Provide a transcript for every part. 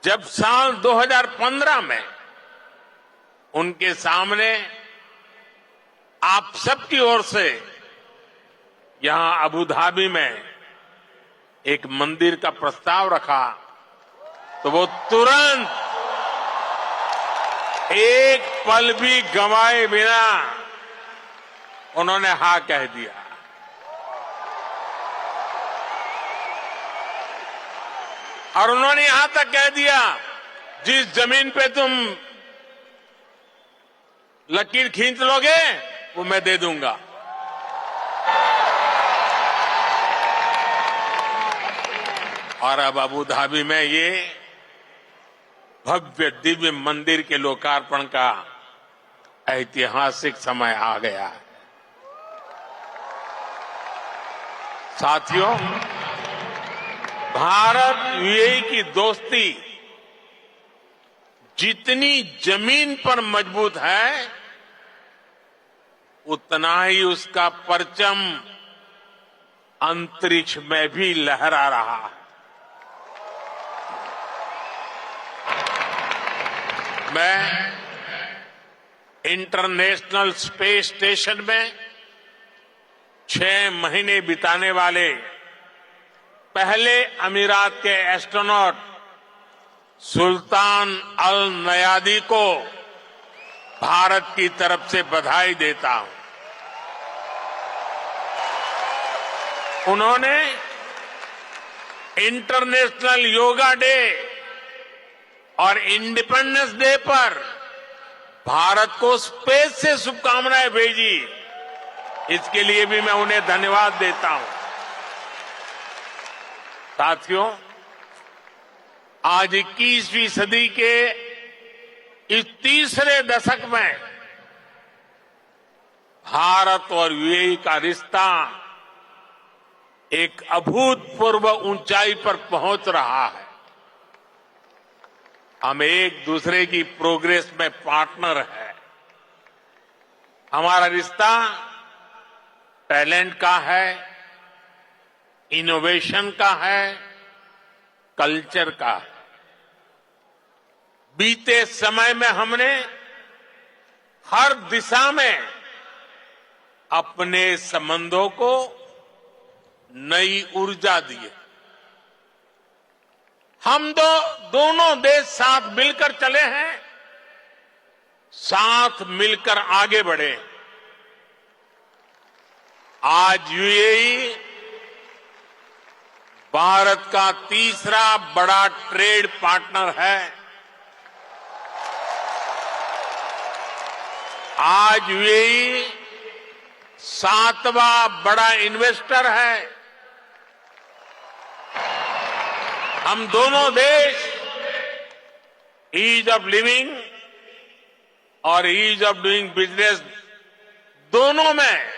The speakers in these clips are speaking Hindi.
जब साल 2015 में उनके सामने आप सबकी ओर से यहां अबू धाबी में एक मंदिर का प्रस्ताव रखा तो वो तुरंत एक पल भी गंवाए बिना उन्होंने हाँ कह दिया। और उन्होंने यहां तक कह दिया, जिस जमीन पे तुम लकीर खींच लोगे वो मैं दे दूंगा। और अब अबू धाबी में ये भव्य दिव्य मंदिर के लोकार्पण का ऐतिहासिक समय आ गया है। साथियों, भारत यूएई की दोस्ती जितनी जमीन पर मजबूत है उतना ही उसका परचम अंतरिक्ष में भी लहरा रहा है। मैं इंटरनेशनल स्पेस स्टेशन में 6 महीने बिताने वाले पहले अमीरात के एस्ट्रोनॉट सुल्तान अल नयादी को भारत की तरफ से बधाई देता हूं। उन्होंने इंटरनेशनल योगा डे और इंडिपेंडेंस डे पर भारत को स्पेस से शुभकामनाएं भेजी। इसके लिए भी मैं उन्हें धन्यवाद देता हूं। साथियों, आज 21वीं सदी के इस तीसरे दशक में भारत और यूएई का रिश्ता एक अभूतपूर्व ऊंचाई पर पहुंच रहा है। हम एक दूसरे की प्रोग्रेस में पार्टनर है। हमारा रिश्ता टैलेंट का है, इनोवेशन का है, कल्चर का है। बीते समय में हमने हर दिशा में अपने संबंधों को नई ऊर्जा दी है। हम दोनों देश साथ मिलकर चले हैं, साथ मिलकर आगे बढ़े। आज यूएई भारत का तीसरा बड़ा ट्रेड पार्टनर है। आज यूएई 7वां बड़ा इन्वेस्टर है। हम दोनों देश ईज ऑफ लिविंग और ईज ऑफ डूइंग बिजनेस दोनों में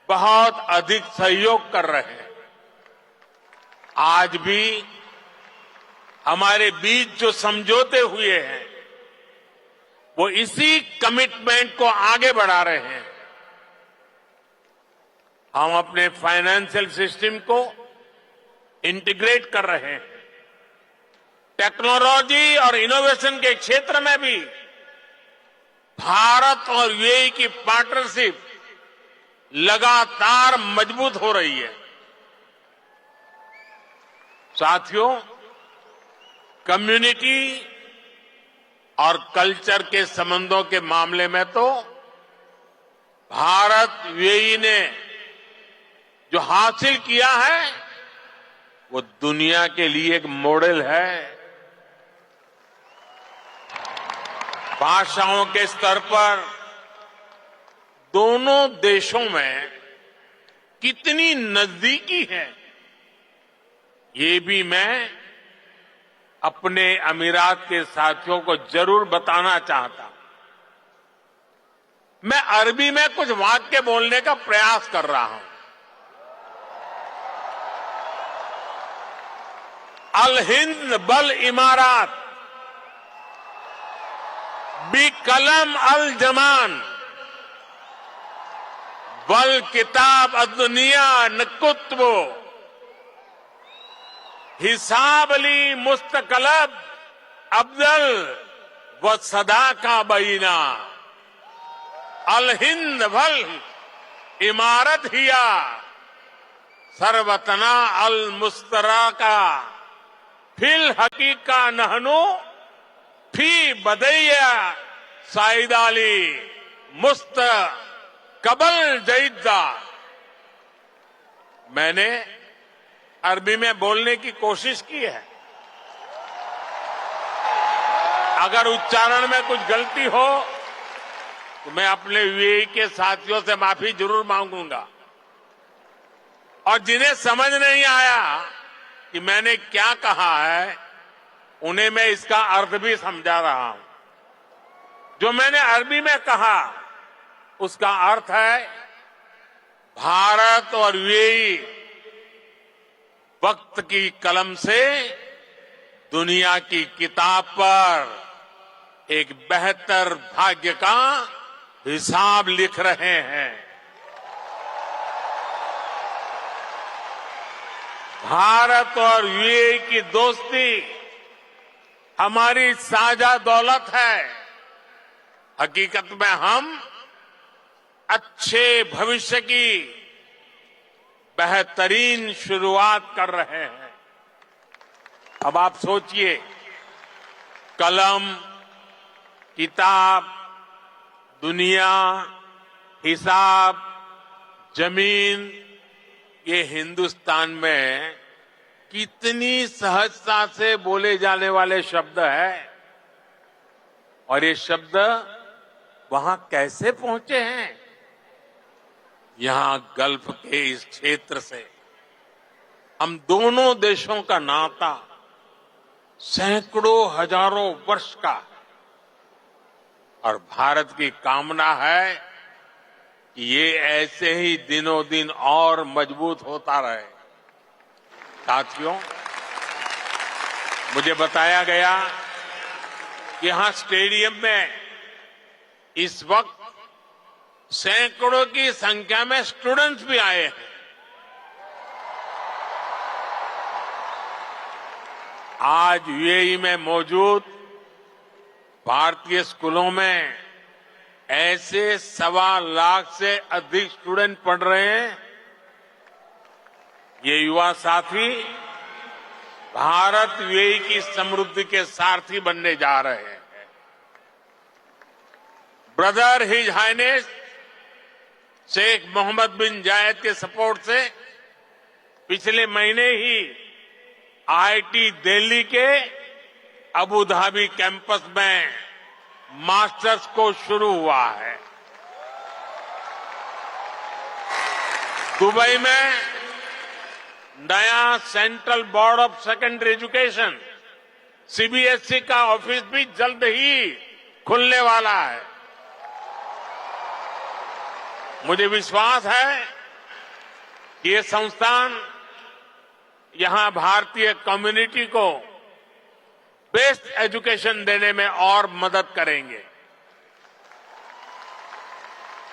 बहुत अधिक सहयोग कर रहे हैं। आज भी हमारे बीच जो समझौते हुए हैं वो इसी कमिटमेंट को आगे बढ़ा रहे हैं। हम अपने फाइनेंशियल सिस्टम को इंटीग्रेट कर रहे हैं। टेक्नोलॉजी और इनोवेशन के क्षेत्र में भी भारत और यूएई की पार्टनरशिप लगातार मजबूत हो रही है। साथियों, कम्युनिटी और कल्चर के संबंधों के मामले में तो भारत यूएई ने जो हासिल किया है वो दुनिया के लिए एक मॉडल है। भाषाओं के स्तर पर दोनों देशों में कितनी नजदीकी है ये भी मैं अपने अमीरात के साथियों को जरूर बताना चाहता हूं। मैं अरबी में कुछ वाक्य बोलने का प्रयास कर रहा हूं। अल हिंद बल इमारात बी कलम अल जमान बल किताब अदुनिया नकुत्बो हिसाब अली मुस्तकलब अफजल व सदा का बीना, अल हिंद भल इमारत हिया, सरवतना अल मुस्तरा का, फिल हकीका नहनु फी बदैया साइदाली मुस्त कबल जईदा। मैंने अरबी में बोलने की कोशिश की है। अगर उच्चारण में कुछ गलती हो तो मैं अपने यूएई के साथियों से माफी जरूर मांगूंगा। और जिन्हें समझ नहीं आया कि मैंने क्या कहा है, उन्हें मैं इसका अर्थ भी समझा रहा हूं। जो मैंने अरबी में कहा उसका अर्थ है, भारत और यूएई वक्त की कलम से दुनिया की किताब पर एक बेहतर भाग्य का हिसाब लिख रहे हैं। भारत और यूएई की दोस्ती हमारी साझा दौलत है। हकीकत में हम अच्छे भविष्य की बेहतरीन शुरुआत कर रहे हैं। अब आप सोचिए, कलम, किताब, दुनिया, हिसाब, जमीन, ये हिंदुस्तान में कितनी सहजता से बोले जाने वाले शब्द हैं। और ये शब्द वहां कैसे पहुंचे हैं? यहां गल्फ के इस क्षेत्र से हम दोनों देशों का नाता सैकड़ों हजारों वर्ष का है। और भारत की कामना है कि ये ऐसे ही दिनों दिन और मजबूत होता रहे। साथियों, मुझे बताया गया कि यहां स्टेडियम में इस वक्त सैकड़ों की संख्या में स्टूडेंट्स भी आए हैं। आज यूएई में मौजूद भारतीय स्कूलों में ऐसे 1.25 लाख से अधिक स्टूडेंट पढ़ रहे हैं। ये युवा साथी भारत यूएई की समृद्धि के सारथी बनने जा रहे हैं। Brother his highness Sheikh Mohammed bin Zayed के सपोर्ट से पिछले महीने ही आईआईटी दिल्ली के अबू धाबी कैंपस में मास्टर्स कोर्स शुरू हुआ है। दुबई में नया central board of secondary education CBSE का ऑफिस भी जल्द ही खुलने वाला है। मुझे विश्वास है कि ये संस्थान यहां भारतीय कम्युनिटी को बेस्ट एजुकेशन देने में और मदद करेंगे।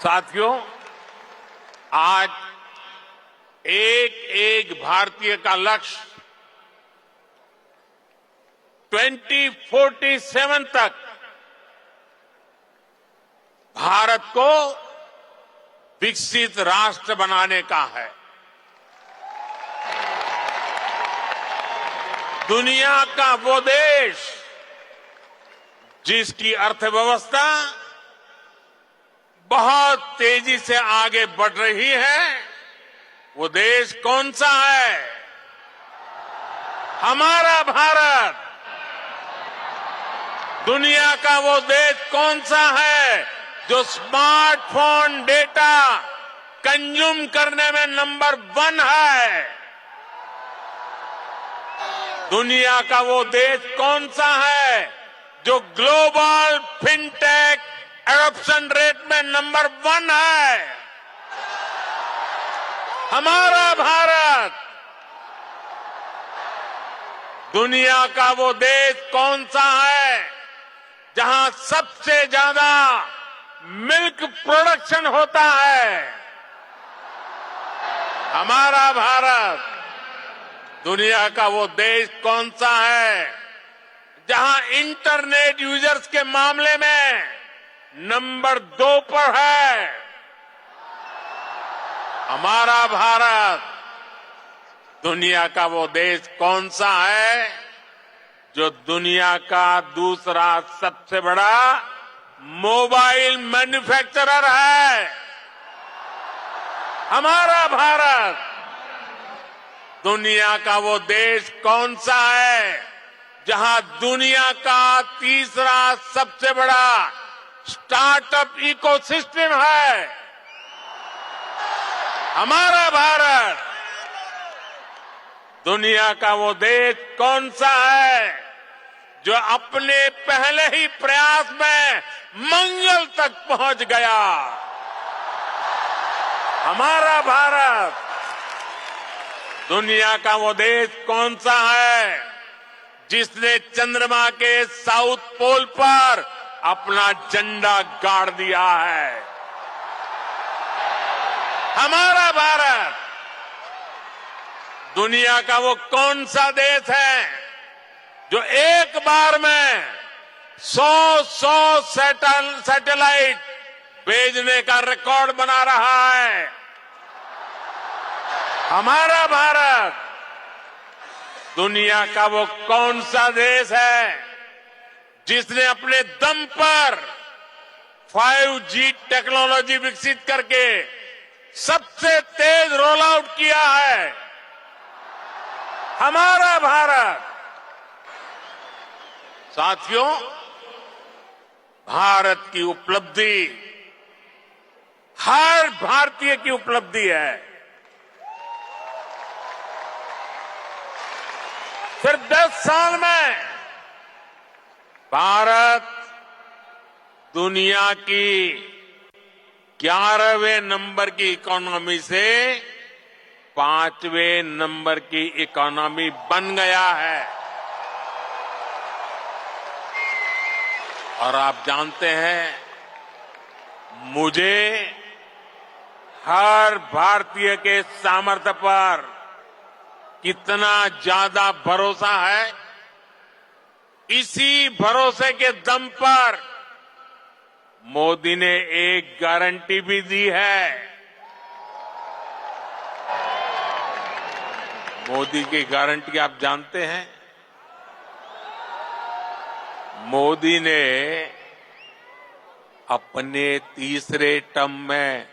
साथियों, आज एक एक भारतीय का लक्ष्य 2047 तक भारत को विकसित राष्ट्र बनाने का है। दुनिया का वो देश जिसकी अर्थव्यवस्था बहुत तेजी से आगे बढ़ रही है, वो देश कौन सा है? हमारा भारत। दुनिया का वो देश कौन सा है जो स्मार्टफोन डेटा कंज्यूम करने में नंबर 1 है? दुनिया का वो देश कौन सा है जो ग्लोबल फिनटेक एडॉप्शन रेट में नंबर 1 है? हमारा भारत। दुनिया का वो देश कौन सा है जहां सबसे ज्यादा मिल्क प्रोडक्शन होता है? हमारा भारत। दुनिया का वो देश कौन सा है जहां इंटरनेट यूजर्स के मामले में नंबर 2 पर है। हमारा भारत दुनिया का वो देश कौन सा है जो दुनिया का दूसरा सबसे बड़ा मोबाइल मैन्युफैक्चरर है। हमारा भारत दुनिया का वो देश कौन सा है जहां दुनिया का तीसरा सबसे बड़ा स्टार्टअप इकोसिस्टम है। हमारा भारत दुनिया का वो देश कौन सा है जो अपने पहले ही प्रयास में मंगल तक पहुंच गया। हमारा भारत दुनिया का वो देश कौन सा है जिसने चंद्रमा के साउथ पोल पर अपना झंडा गाड़ दिया है। हमारा भारत दुनिया का वो कौन सा देश है जो एक बार में 100 सैटेलाइट भेजने का रिकॉर्ड बना रहा है। हमारा भारत दुनिया का वो कौन सा देश है जिसने अपने दम पर 5G टेक्नोलॉजी विकसित करके सबसे तेज रोल आउट किया है। हमारा भारत साथियों, भारत की उपलब्धि हर भारतीय की उपलब्धि है। सिर्फ 10 साल में भारत दुनिया की 11वें नंबर की इकोनॉमी से 5वें नंबर की इकोनॉमी बन गया है। और आप जानते हैं, मुझे हर भारतीय के सामर्थ्य पर कितना ज्यादा भरोसा है। इसी भरोसे के दम पर मोदी ने एक गारंटी भी दी है। मोदी की गारंटी आप जानते हैं? मोदी ने अपने तीसरे टर्म में